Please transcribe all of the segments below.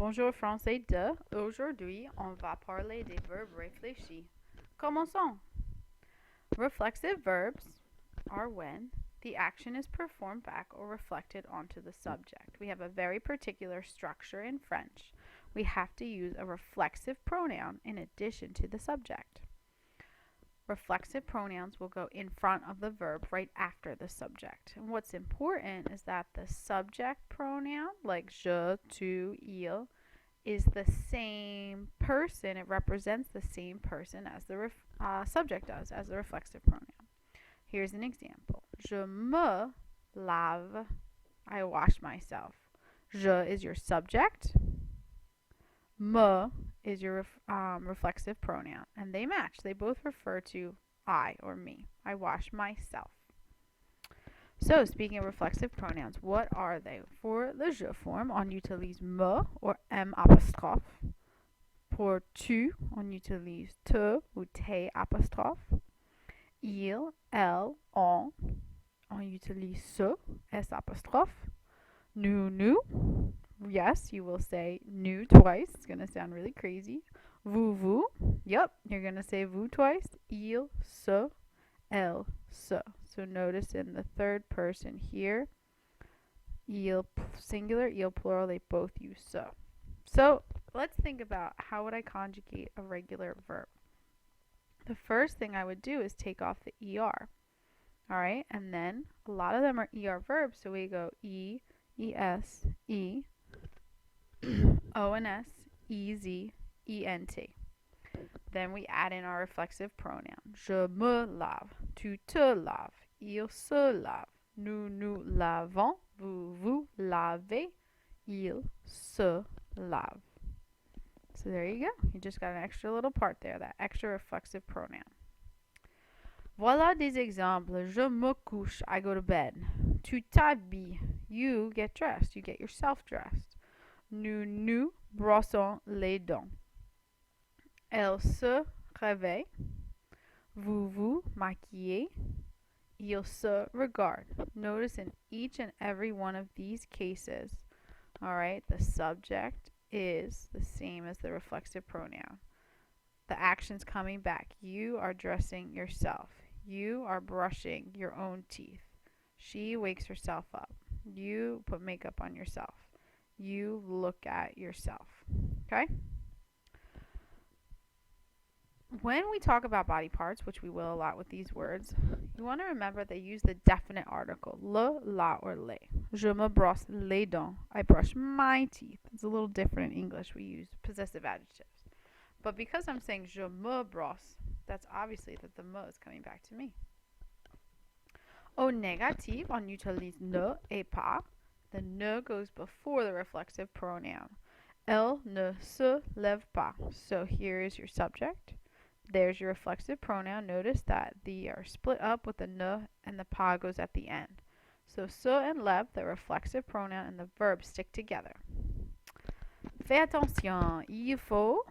Bonjour français de. Aujourd'hui, on va parler des verbes réfléchis. Commençons. Reflexive verbs are when the action is performed back or reflected onto the subject. We have a very particular structure in French. We have to use a reflexive pronoun in addition to the subject. Reflexive pronouns will go in front of the verb right after the subject. And what's important is that the subject pronoun, like je, tu, il, is the same person. It represents the same person as the subject does, as the reflexive pronoun. Here's an example. Je me lave. I wash myself. Je is your subject. Me is your reflexive pronoun, and they match. They both refer to I or me. I wash myself. So, speaking of reflexive pronouns, what are they? For the je form, on utilise me or m apostrophe. Pour tu, on utilise te ou te apostrophe. Il, elle, on utilise se, s apostrophe. Nous, yes, you will say nous twice. It's going to sound really crazy. Vous, yep, you're going to say vous twice. Il, se, elle, se. So notice in the third person here, il singular, il plural, they both use se. So let's think about how would I conjugate a regular verb. The first thing I would do is take off the ER. All right, and then a lot of them are ER verbs, so we go E, ES, E, ONS, EZ, ENT. Then we add in our reflexive pronoun. Je me lave, tu te laves, il se lave, nous nous lavons, vous lavez, il se lave. So there you go. You just got an extra little part there, that extra reflexive pronoun. Voilà des exemples. Je me couche, I go to bed. Tu t'habilles, you get dressed, you get yourself dressed. Nous brossons les dents. Elle se réveille. Vous maquillez. Il se regarde. Notice in each and every one of these cases, all right, the subject is the same as the reflexive pronoun. The action's coming back. You are dressing yourself. You are brushing your own teeth. She wakes herself up. You put makeup on yourself. You look at yourself. Okay? When we talk about body parts, which we will a lot with these words, you want to remember they use the definite article, le, la, or les. Je me brosse les dents. I brush my teeth. It's a little different in English. We use possessive adjectives. But because I'm saying je me brosse, that's obviously that the me is coming back to me. Au négatif, on utilise ne et pas. The ne goes before the reflexive pronoun. Elle ne se lève pas. So here is your subject. There's your reflexive pronoun. Notice that they are split up with the ne and the pas goes at the end. So se and lève, the reflexive pronoun and the verb stick together. Fais attention, il faut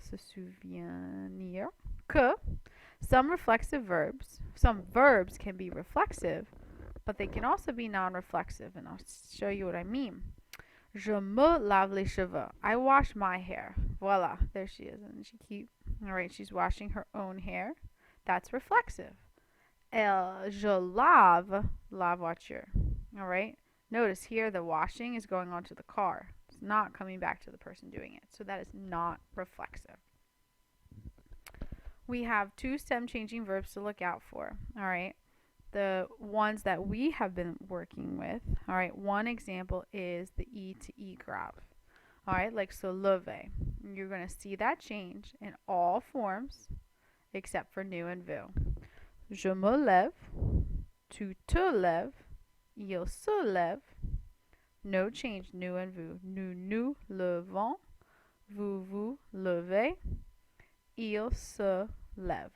se souvenir que some verbs can be reflexive, but they can also be non-reflexive, and I'll show you what I mean. Je me lave les cheveux. I wash my hair. Voila, there she is. Isn't she cute? All right, she's washing her own hair. That's reflexive. Je lave la voiture. All right, notice here the washing is going onto the car. It's not coming back to the person doing it. So that is not reflexive. We have two stem changing verbs to look out for. All right. The ones that we have been working with. All right. One example is the E to E grave. All right. Like se lever. You're going to see that change in all forms except for nous and vous. Je me lève. Tu te lèves. Il se lève. No change, nous and vous. Nous nous levons. Vous vous levez. Il se lève.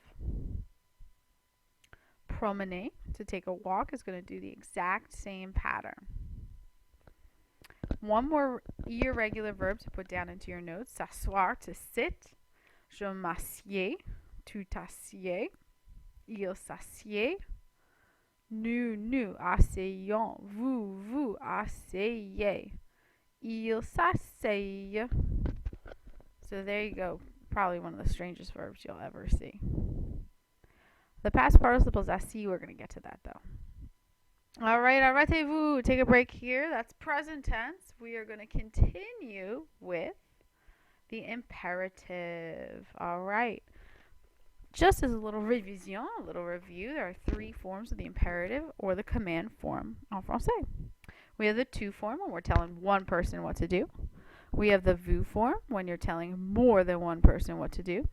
Promener, to take a walk, is going to do the exact same pattern. One more irregular verb to put down into your notes. S'asseoir, to sit. Je m'assieds. Tu t'assieds. Il s'assied. Nous asseyons. Vous asseyez. Il s'assied. essaye. So there you go. Probably one of the strangest verbs you'll ever see. The past participles assis, we're going to get to that though. All right, arrêtez-vous. Take a break here. That's present tense. We are going to continue with the imperative. All right. Just as a little revision, a little review, there are three forms of the imperative or the command form en français. We have the tu form when we're telling one person what to do. We have the vous form when you're telling more than one person what to do.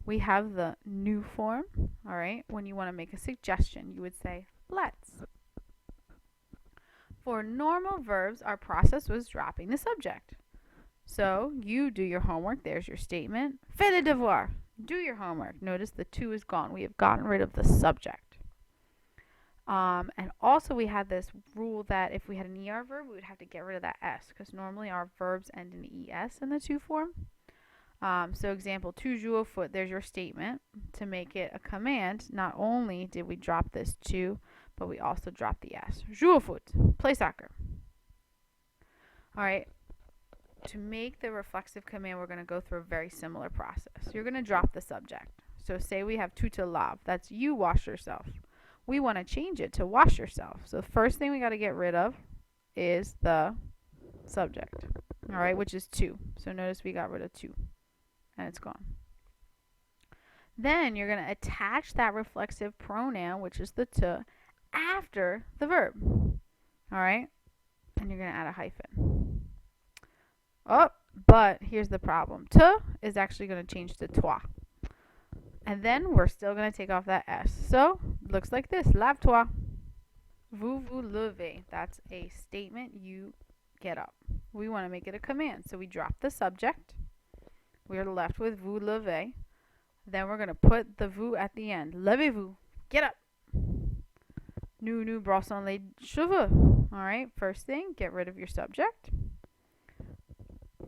We have the nous form, all right, when you want to make a suggestion. You would say, let's. For normal verbs, our process was dropping the subject. So you do your homework. There's your statement. Fais les devoirs. Do your homework. Notice the tu is gone. We have gotten rid of the subject. And also we had this rule that if we had an ER verb, we would have to get rid of that S because normally our verbs end in ES in the tu form. So example, tu joues au foot. There's your statement. To make it a command, not only did we drop this tu, but we also dropped the S. Joue au foot. Play soccer. All right. To make the reflexive command, we're going to go through a very similar process. You're going to drop the subject. So say we have tu te laves. That's you wash yourself. We want to change it to wash yourself. So the first thing we got to get rid of is the subject. All right, which is tu. So notice we got rid of tu. And it's gone. Then you're going to attach that reflexive pronoun, which is the te, after the verb. All right? And you're going to add a hyphen. Oh, but here's the problem. Te is actually going to change to toi. And then we're still going to take off that S. So, it looks like this. Lave-toi. Vous vous levez. That's a statement. You get up. We want to make it a command. So we drop the subject. We are left with vous levez. Then we're going to put the vous at the end. Levez-vous. Get up. Nous brossons les cheveux. All right. First thing, get rid of your subject.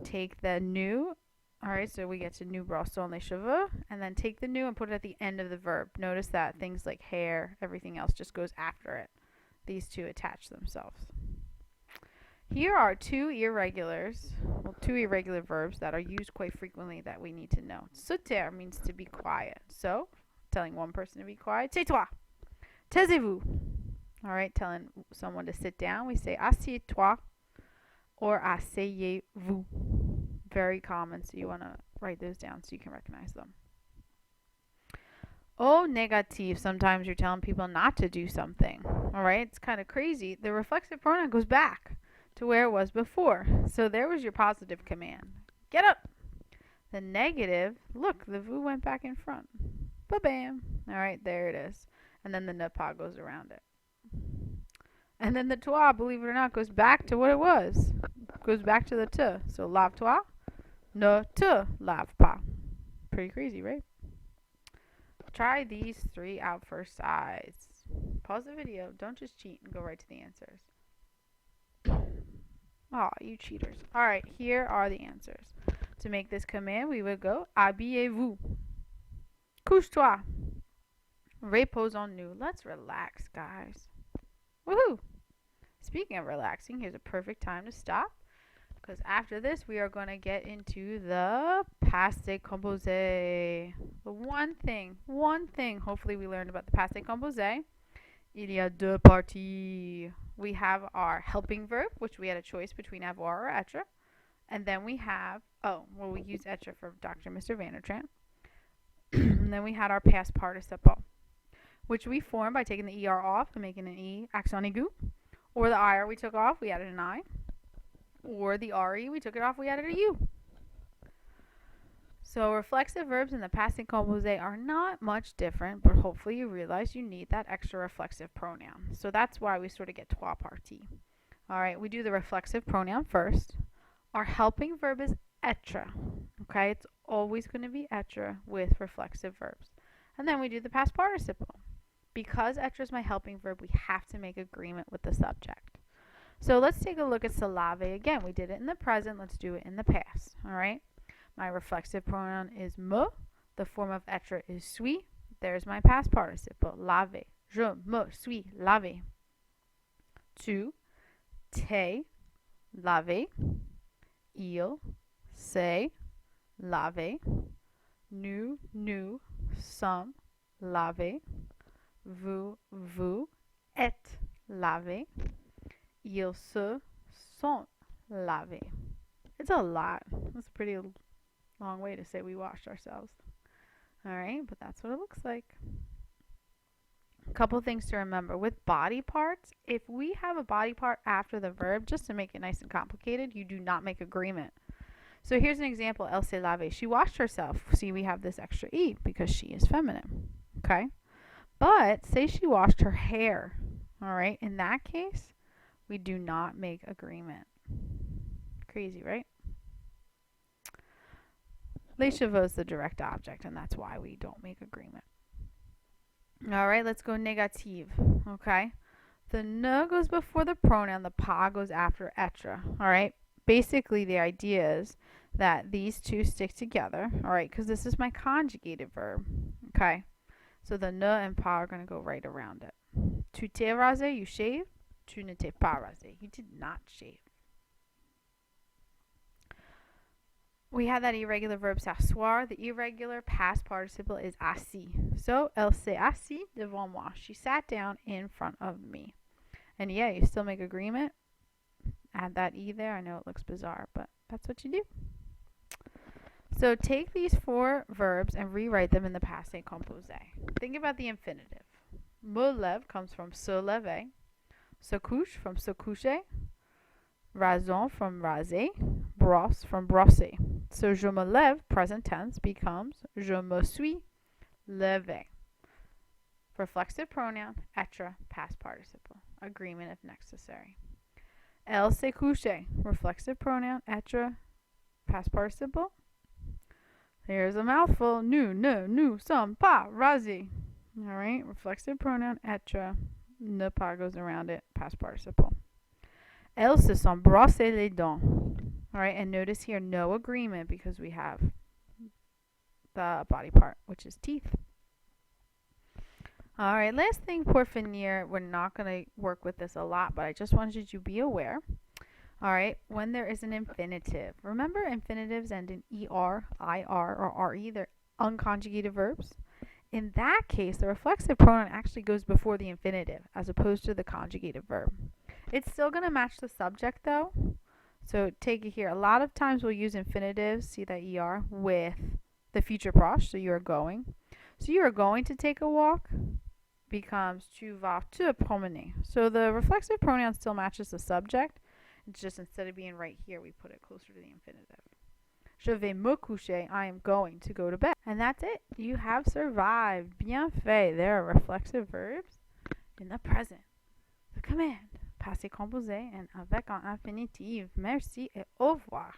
Take the nous. All right. So we get to nous brossons les cheveux. And then take the nous and put it at the end of the verb. Notice that things like hair, everything else just goes after it. These two attach themselves. Here are two irregular verbs that are used quite frequently that we need to know. Se taire means to be quiet. So, telling one person to be quiet, tais-toi. Taisez-vous. All right, telling someone to sit down, we say assieds-toi or asseyez-vous. Very common, so you want to write those down so you can recognize them. Au négatif, sometimes you're telling people not to do something. All right, it's kind of crazy. The reflexive pronoun goes back to where it was before. So there was your positive command. Get up. The negative, look, the vous went back in front. Ba-bam. All right, there it is. And then the ne pas goes around it. And then the toi, believe it or not, goes back to what it was. Goes back to the te. So lave-toi, ne te lave pas. Pretty crazy, right? Try these three out for size. Pause the video. Don't just cheat and go right to the answers. Aw, you cheaters. All right, here are the answers. To make this command, we would go habillez-vous. Couche-toi. Reposons-nous. Let's relax, guys. Woohoo! Speaking of relaxing, here's a perfect time to stop. Because after this, we are going to get into the passé composé. The one thing, hopefully we learned about the passé composé. Il y a deux parties. We have our helping verb, which we had a choice between avoir or être. And then we have, we use être for Dr. Mr. Vandertramp. And then we had our past participle, which we formed by taking the ER off and making an E accent aigu. Or the IR we took off, we added an I. Or the RE, we took it off, we added a U. So reflexive verbs in the passé composé are not much different, but hopefully you realize you need that extra reflexive pronoun. So that's why we sort of get trois parties. All right, we do the reflexive pronoun first. Our helping verb is être. Okay, it's always going to be être with reflexive verbs. And then we do the past participle. Because être is my helping verb, we have to make agreement with the subject. So let's take a look at se laver again. We did it in the present. Let's do it in the past. All right. My reflexive pronoun is me. The form of être is suis. There's my past participle. Laver. Je me suis lavé. Tu t'es lavé. il s'est lavé. Nous sommes lavés. Vous êtes lavés. Ils se sont lavés. It's a lot. That's a pretty long way to say we washed ourselves. All right, but that's what it looks like. A couple things to remember with body parts. If we have a body part after the verb, just to make it nice and complicated, you do not make agreement. So here's an example. Elle s'est lavée. She washed herself. See, we have this extra E because she is feminine. Okay? But say she washed her hair. All right? In that case, we do not make agreement. Crazy, right? Les cheveux is the direct object, and that's why we don't make agreement. All right, let's go négative. Okay? The ne goes before the pronoun. The pas goes after être. All right? Basically, the idea is that these two stick together. All right? Because this is my conjugated verb. Okay? So the ne and pas are going to go right around it. Tu t'es rasé, you shaved. Tu ne t'es pas rasé, you did not shave. We have that irregular verb s'asseoir. The irregular past participle is assis. So, elle s'est assise devant moi. She sat down in front of me. And yeah, you still make agreement. Add that E there. I know it looks bizarre, but that's what you do. So take these four verbs and rewrite them in the passé composé. Think about the infinitive. Me lève comes from se lever. Se couche from se coucher. Raison from raser. Brosse from brosser. So je me lève, present tense, becomes je me suis levé. Reflexive pronoun, être, past participle. Agreement if necessary. Elle s'est couchée. Reflexive pronoun, être, past participle. Here's a mouthful. Nous sommes pas rasés. All right. Reflexive pronoun, être. Ne pas goes around it, past participle. Elles se sont brossées les dents. All right. And notice here, no agreement because we have the body part, which is teeth. All right. Last thing, pour finir. We're not going to work with this a lot, but I just wanted you to be aware. All right, when there is an infinitive. Remember, infinitives end in ER, IR, or RE. They're unconjugated verbs. In that case, the reflexive pronoun actually goes before the infinitive as opposed to the conjugated verb. It's still going to match the subject, though. So take it here. A lot of times we'll use infinitives, see that ER, with the future proche, so you are going. So you are going to take a walk becomes tu vas te promener. So the reflexive pronoun still matches the subject. It's just instead of being right here, we put it closer to the infinitive. Je vais me coucher. I am going to go to bed. And that's it. You have survived. Bien fait. There are reflexive verbs in the present. The command. Passé composé and avec un infinitive. Merci et au revoir.